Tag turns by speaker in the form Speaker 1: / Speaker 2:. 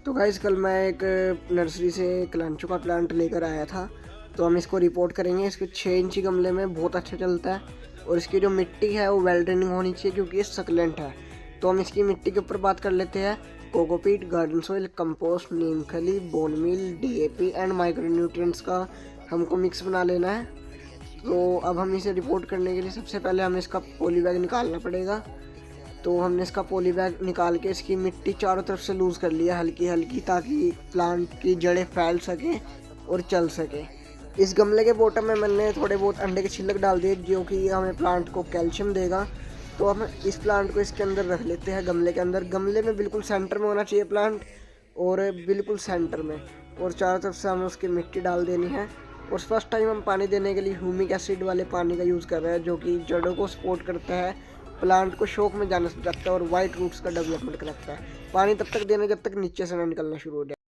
Speaker 1: तो गाइस कल मैं एक नर्सरी से कलांचो का प्लांट लेकर आया था। तो हम इसको रिपोर्ट करेंगे। इसके 6 इंची गमले में बहुत अच्छा चलता है और इसकी जो मिट्टी है वो वेल ड्रेनिंग होनी चाहिए क्योंकि ये सक्लेंट है। तो हम इसकी मिट्टी के ऊपर बात कर लेते हैं। कोकोपीट, गार्डन सोइल, कंपोस्ट, नीम खली, bone meal, DAP and micro nutrients का हमको मिक्स बना लेना है। तो अब हम इसे रिपोर्ट करने के लिए सबसे पहले हमें इसका पॉली बैग निकालना पड़ेगा। तो हमने इसका पॉली बैग निकाल के इसकी मिट्टी चारों तरफ से लूज़ कर लिया हल्की हल्की, ताकि प्लांट की जड़ें फैल सकें और चल सके। इस गमले के बॉटम में मैंने थोड़े बहुत अंडे के छिलक डाल दिए जो कि हमें प्लांट को कैल्शियम देगा। तो हम इस प्लांट को इसके अंदर रख लेते हैं, गमले के अंदर। गमले में बिल्कुल सेंटर में होना चाहिए प्लांट, और बिल्कुल सेंटर में, और चारों तरफ से हमें उसकी मिट्टी डाल देनी है। और फर्स्ट टाइम हम पानी देने के लिए ह्यूमिक एसिड वाले पानी का यूज़ कर रहे हैं, जो कि जड़ों को सपोर्ट करता है, प्लांट को शौक में जाने से बचाता है और वाइट रूट्स का डेवलपमेंट कराता है। पानी तब तक देना जब तक नीचे से ना निकलना शुरू हो जाए।